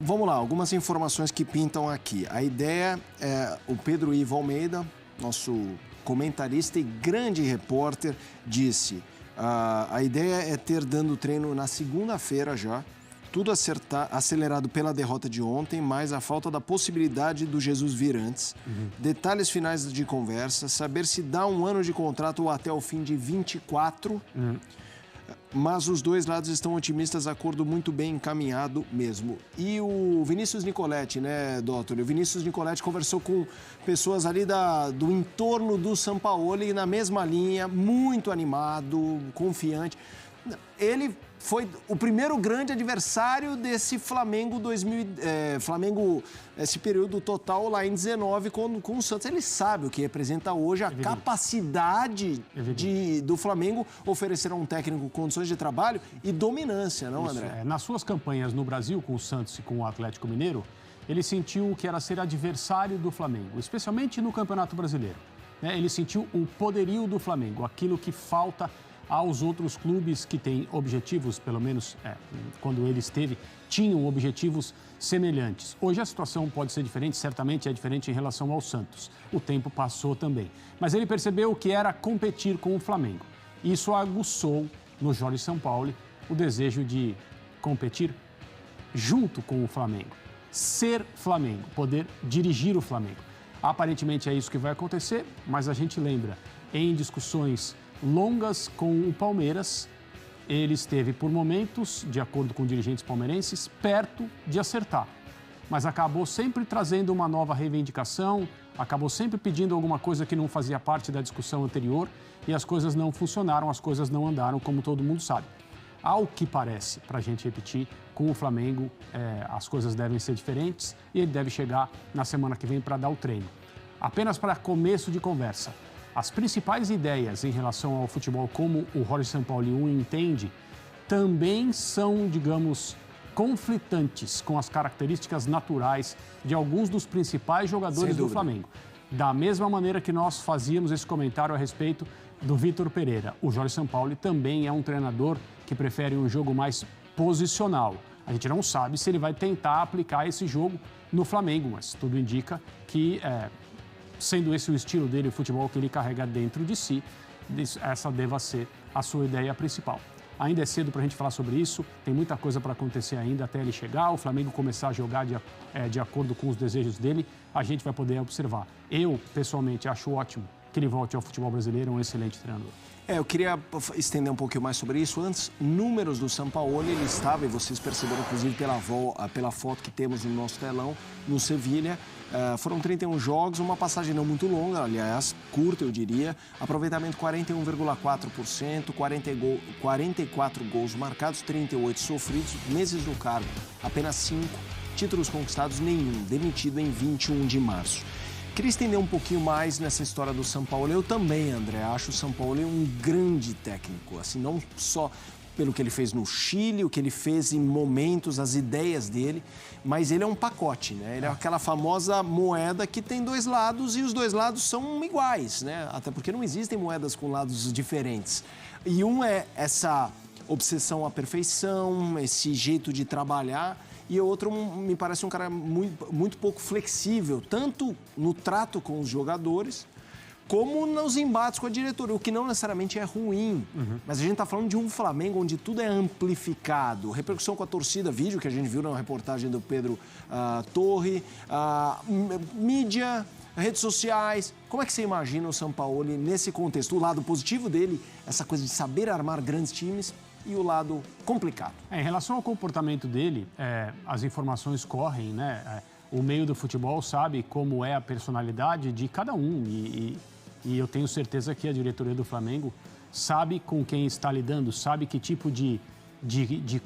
Vamos lá, algumas informações que pintam aqui. A ideia é o Pedro Ivo Almeida, nosso comentarista e grande repórter, disse: a ideia é ter dando treino na segunda-feira já, tudo acelerado pela derrota de ontem, mas a falta da possibilidade do Jesus vir antes. Detalhes finais de conversa, saber se dá um ano de contrato ou até o fim de 24. Mas os dois lados estão otimistas, acordo muito bem encaminhado mesmo. E o Vinícius Nicoletti, né, doutor? O Vinícius Nicoletti conversou com pessoas ali do entorno do Sampaoli, na mesma linha, muito animado, confiante. Ele foi o primeiro grande adversário desse Flamengo Flamengo, esse período total lá em 19 com o Santos. Ele sabe o que representa hoje a capacidade do Flamengo oferecer a um técnico condições de trabalho e dominância, não, André? Nas suas campanhas no Brasil, com o Santos e com o Atlético Mineiro, ele sentiu o que era ser adversário do Flamengo, especialmente no Campeonato Brasileiro. Ele sentiu o poderio do Flamengo, aquilo que falta aos outros clubes que têm objetivos, pelo menos quando ele esteve, tinham objetivos semelhantes. Hoje a situação pode ser diferente, certamente é diferente em relação ao Santos. O tempo passou também. Mas ele percebeu que era competir com o Flamengo. Isso aguçou no Jorge Sampaoli o desejo de competir junto com o Flamengo. Ser Flamengo, poder dirigir o Flamengo. Aparentemente é isso que vai acontecer, mas a gente lembra, em discussões longas com o Palmeiras, ele esteve por momentos, de acordo com dirigentes palmeirenses, perto de acertar. Mas acabou sempre trazendo uma nova reivindicação, acabou sempre pedindo alguma coisa que não fazia parte da discussão anterior e as coisas não funcionaram, as coisas não andaram, como todo mundo sabe. Ao que parece, para a gente repetir, com o Flamengo as coisas devem ser diferentes e ele deve chegar na semana que vem para dar o treino. Apenas para começo de conversa, as principais ideias em relação ao futebol, como o Jorge Sampaoli o entende, também são, digamos, conflitantes com as características naturais de alguns dos principais jogadores do Flamengo. Da mesma maneira que nós fazíamos esse comentário a respeito do Vitor Pereira. O Jorge Sampaoli também é um treinador que prefere um jogo mais posicional. A gente não sabe se ele vai tentar aplicar esse jogo no Flamengo, mas tudo indica que sendo esse o estilo dele, o futebol que ele carrega dentro de si, essa deva ser a sua ideia principal. Ainda é cedo para a gente falar sobre isso, tem muita coisa para acontecer ainda até ele chegar, o Flamengo começar a jogar de acordo com os desejos dele, a gente vai poder observar. Eu, pessoalmente, acho ótimo que ele volte ao futebol brasileiro, um excelente treinador. Eu queria estender um pouquinho mais sobre isso. Antes, números do Sampaoli, ele estava, e vocês perceberam, inclusive, pela foto que temos no nosso telão, no Sevilha. Foram 31 jogos, uma passagem não muito longa, aliás, curta, eu diria. Aproveitamento 41,4%, 44 gols marcados, 38 sofridos, meses no cargo, apenas 5, títulos conquistados nenhum, demitido em 21 de março. Queria estender um pouquinho mais nessa história do Sampaoli. Eu também, André, acho o Sampaoli um grande técnico, assim, não só pelo que ele fez no Chile, o que ele fez em momentos, as ideias dele, mas ele é um pacote, né? Ele é aquela famosa moeda que tem dois lados e os dois lados são iguais, né? Até porque não existem moedas com lados diferentes. E um é essa obsessão à perfeição, esse jeito de trabalhar, e o outro me parece um cara muito pouco flexível, tanto no trato com os jogadores, como nos embates com a diretoria, o que não necessariamente é ruim. Mas a gente está falando de um Flamengo onde tudo é amplificado. Repercussão com a torcida, vídeo que a gente viu na reportagem do Pedro Torre, mídia, redes sociais. Como é que você imagina o Sampaoli nesse contexto? O lado positivo dele, essa coisa de saber armar grandes times, e o lado complicado. Em relação ao comportamento dele, as informações correm, né? O meio do futebol sabe como é a personalidade de cada um e eu tenho certeza que a diretoria do Flamengo sabe com quem está lidando, sabe que tipo de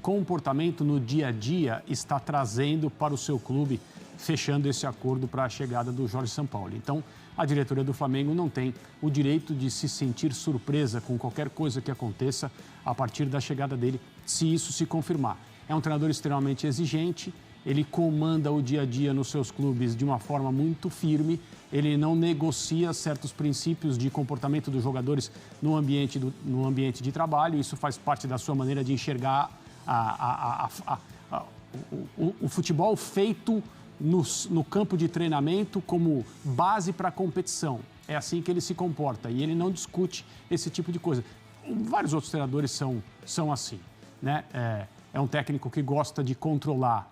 comportamento no dia a dia está trazendo para o seu clube, fechando esse acordo para a chegada do Jorge Sampaoli. Então, a diretoria do Flamengo não tem o direito de se sentir surpresa com qualquer coisa que aconteça a partir da chegada dele, se isso se confirmar. É um treinador extremamente exigente, ele comanda o dia a dia nos seus clubes de uma forma muito firme, ele não negocia certos princípios de comportamento dos jogadores no ambiente de trabalho, isso faz parte da sua maneira de enxergar o futebol feito no campo de treinamento como base para a competição. É assim que ele se comporta e ele não discute esse tipo de coisa. Vários outros treinadores são assim, né? É um técnico que gosta de controlar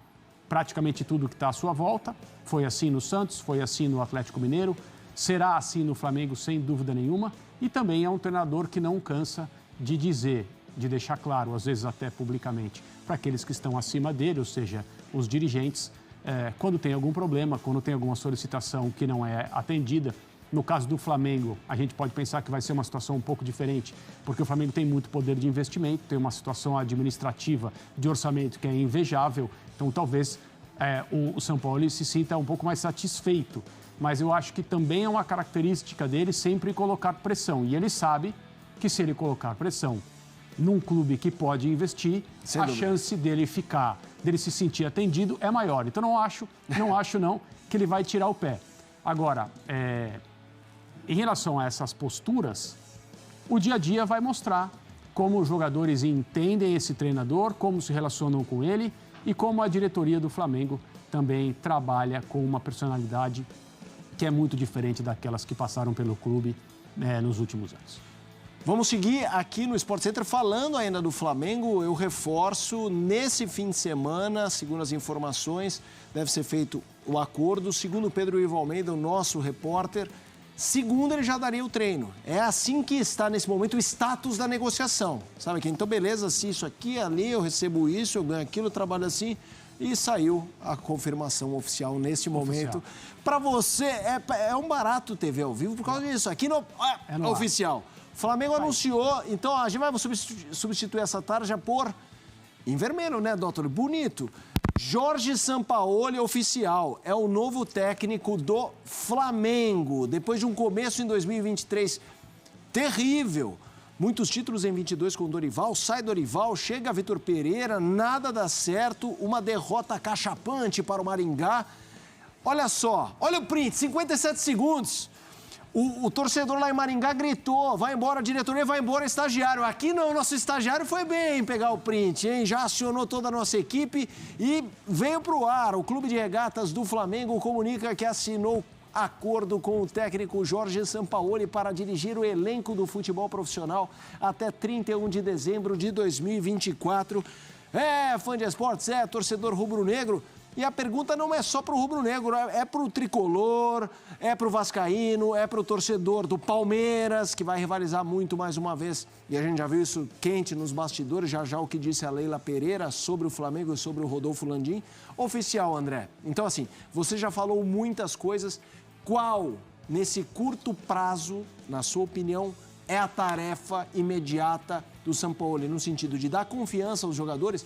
praticamente tudo que está à sua volta. Foi assim no Santos, foi assim no Atlético Mineiro, será assim no Flamengo, sem dúvida nenhuma. E também é um treinador que não cansa de dizer, de deixar claro, às vezes até publicamente, para aqueles que estão acima dele, ou seja, os dirigentes, quando tem algum problema, quando tem alguma solicitação que não é atendida. No caso do Flamengo, a gente pode pensar que vai ser uma situação um pouco diferente, porque o Flamengo tem muito poder de investimento, tem uma situação administrativa de orçamento que é invejável, então talvez o São Paulo se sinta um pouco mais satisfeito. Mas eu acho que também é uma característica dele sempre colocar pressão, e ele sabe que se ele colocar pressão num clube que pode investir, a chance dele se sentir atendido é maior. Então não acho que ele vai tirar o pé. Agora, em relação a essas posturas, o dia a dia vai mostrar como os jogadores entendem esse treinador, como se relacionam com ele e como a diretoria do Flamengo também trabalha com uma personalidade que é muito diferente daquelas que passaram pelo clube nos últimos anos. Vamos seguir aqui no Sport Center falando ainda do Flamengo. Eu reforço, nesse fim de semana, segundo as informações, deve ser feito o acordo. Segundo o Pedro Ivo Almeida, o nosso repórter, segunda ele já daria o treino. É assim que está nesse momento o status da negociação. Sabe que então beleza, se isso aqui, ali, eu recebo isso, eu ganho aquilo, eu trabalho assim. E saiu a confirmação oficial neste momento. Para você, é um barato TV ao vivo por causa disso. Aqui no oficial. O Flamengo anunciou, então a gente vai substituir essa tarja por, em vermelho, né, doutor? Bonito. Jorge Sampaoli, oficial, é o novo técnico do Flamengo. Depois de um começo em 2023 terrível, muitos títulos em 22 com Dorival, sai Dorival, chega Vitor Pereira, nada dá certo, uma derrota cachapante para o Maringá. Olha só, olha o print, 57 segundos. O torcedor lá em Maringá gritou, vai embora a diretoria, vai embora o estagiário. Aqui não, nosso estagiário foi bem pegar o print, hein? Já acionou toda a nossa equipe e veio para o ar. O Clube de Regatas do Flamengo comunica que assinou acordo com o técnico Jorge Sampaoli para dirigir o elenco do futebol profissional até 31 de dezembro de 2024. Fã de esportes, torcedor rubro-negro. E a pergunta não é só para o rubro-negro, é para o tricolor, é para o vascaíno, é para o torcedor do Palmeiras, que vai rivalizar muito mais uma vez. E a gente já viu isso quente nos bastidores, já o que disse a Leila Pereira sobre o Flamengo e sobre o Rodolfo Landim. Oficial, André. Então, assim, você já falou muitas coisas. Qual, nesse curto prazo, na sua opinião, é a tarefa imediata do Sampaoli, no sentido de dar confiança aos jogadores?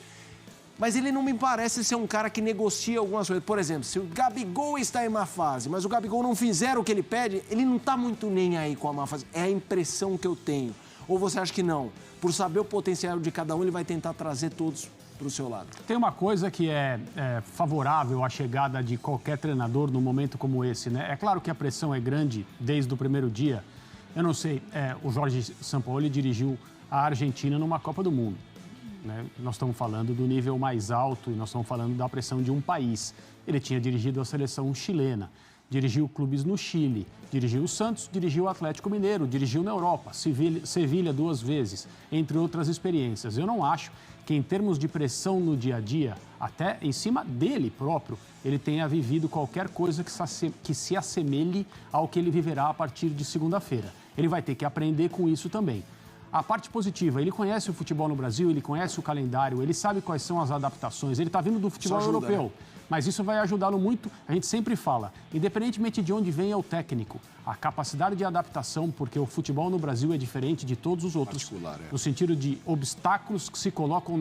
Mas ele não me parece ser um cara que negocia algumas coisas. Por exemplo, se o Gabigol está em má fase, mas o Gabigol não fizer o que ele pede, ele não está muito nem aí com a má fase. É a impressão que eu tenho. Ou você acha que não? Por saber o potencial de cada um, ele vai tentar trazer todos para o seu lado. Tem uma coisa que é favorável à chegada de qualquer treinador num momento como esse, né? É claro que a pressão é grande desde o primeiro dia. Eu não sei, o Jorge Sampaoli dirigiu a Argentina numa Copa do Mundo. Né? Nós estamos falando do nível mais alto e nós estamos falando da pressão de um país. Ele tinha dirigido a seleção chilena, dirigiu clubes no Chile, dirigiu o Santos, dirigiu o Atlético Mineiro, dirigiu na Europa, Sevilha 2 vezes, entre outras experiências. Eu não acho que, em termos de pressão no dia a dia, até em cima dele próprio, ele tenha vivido qualquer coisa que se assemelhe ao que ele viverá a partir de segunda-feira. Ele vai ter que aprender com isso também. A parte positiva, ele conhece o futebol no Brasil, ele conhece o calendário, ele sabe quais são as adaptações, ele está vindo do futebol europeu, né? Mas isso vai ajudá-lo muito, a gente sempre fala, independentemente de onde venha o técnico, a capacidade de adaptação, porque o futebol no Brasil é diferente de todos os outros, no sentido de obstáculos que se colocam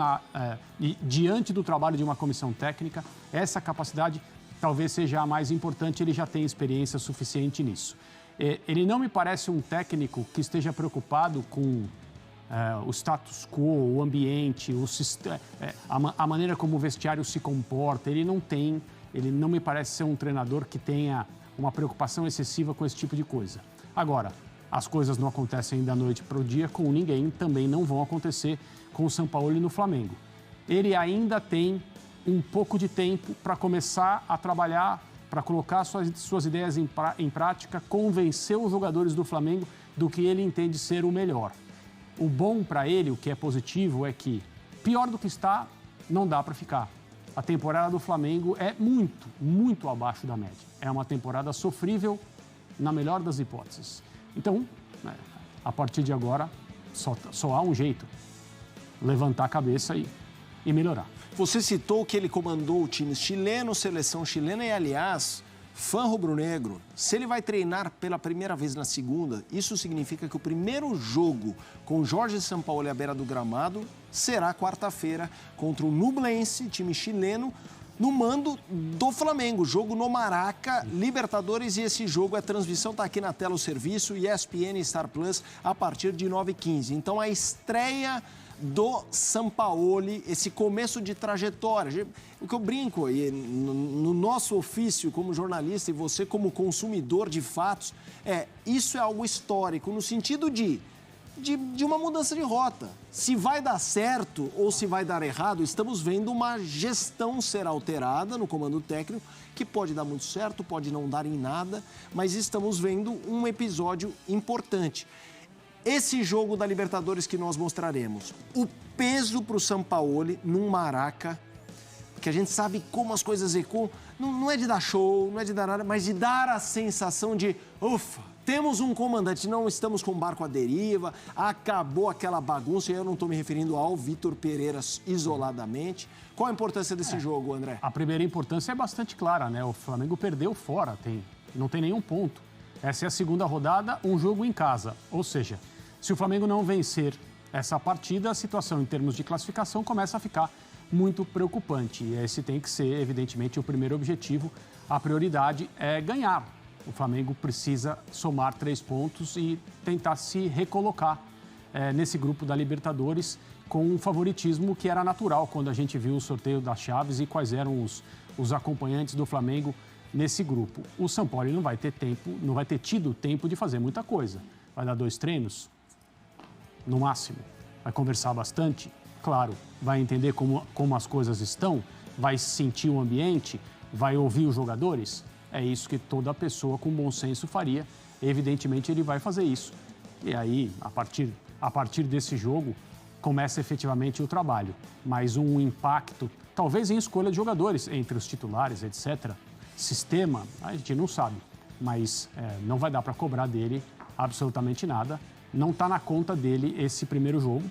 diante do trabalho de uma comissão técnica, essa capacidade talvez seja a mais importante, ele já tem experiência suficiente nisso. Ele não me parece um técnico que esteja preocupado com o status quo, o ambiente, a maneira como o vestiário se comporta. Ele não me parece ser um treinador que tenha uma preocupação excessiva com esse tipo de coisa. Agora, as coisas não acontecem da noite para o dia com ninguém, também não vão acontecer com o Sampaoli no Flamengo. Ele ainda tem um pouco de tempo para começar a trabalhar, para colocar suas ideias em prática, convencer os jogadores do Flamengo do que ele entende ser o melhor. O bom para ele, o que é positivo, é que pior do que está, não dá para ficar. A temporada do Flamengo é muito, muito abaixo da média. É uma temporada sofrível, na melhor das hipóteses. Então, a partir de agora, só há um jeito: levantar a cabeça e melhorar. Você citou que ele comandou o time chileno, seleção chilena e, aliás, fã rubro-negro. Se ele vai treinar pela primeira vez na segunda, isso significa que o primeiro jogo com Jorge Sampaoli à beira do gramado será quarta-feira contra o Nublense, time chileno, no mando do Flamengo. Jogo no Maraca, Libertadores, e esse jogo, a transmissão está aqui na tela, o serviço ESPN Star Plus, a partir de 9h15. Então, a estreia do Sampaoli, esse começo de trajetória. O que eu brinco aí, no nosso ofício como jornalista e você como consumidor de fatos, isso é algo histórico, no sentido de uma mudança de rota. Se vai dar certo ou se vai dar errado, estamos vendo uma gestão ser alterada no comando técnico, que pode dar muito certo, pode não dar em nada, mas estamos vendo um episódio importante. Esse jogo da Libertadores que nós mostraremos, o peso para o Sampaoli num Maraca, porque a gente sabe como as coisas ecoam, não é de dar show, não é de dar nada, mas de dar a sensação de, ufa, temos um comandante, não estamos com o barco à deriva, acabou aquela bagunça, e eu não estou me referindo ao Vitor Pereira isoladamente. Qual a importância desse jogo, André? A primeira importância é bastante clara, né? O Flamengo perdeu fora, não tem nenhum ponto. Essa é a segunda rodada, um jogo em casa, ou seja, se o Flamengo não vencer essa partida, a situação em termos de classificação começa a ficar muito preocupante. E esse tem que ser, evidentemente, o primeiro objetivo. A prioridade é ganhar. O Flamengo precisa somar 3 pontos e tentar se recolocar nesse grupo da Libertadores com um favoritismo que era natural quando a gente viu o sorteio das chaves e quais eram os acompanhantes do Flamengo nesse grupo. O Sampaoli não vai ter tido tempo de fazer muita coisa. Vai dar 2 treinos? No máximo. Vai conversar bastante? Claro. Vai entender como as coisas estão? Vai sentir o ambiente? Vai ouvir os jogadores? É isso que toda pessoa com bom senso faria. Evidentemente, ele vai fazer isso. E aí, a partir desse jogo, começa efetivamente o trabalho. Mas um impacto, talvez em escolha de jogadores, entre os titulares, etc. Sistema, a gente não sabe. Mas não vai dar para cobrar dele absolutamente nada. Não está na conta dele esse primeiro jogo.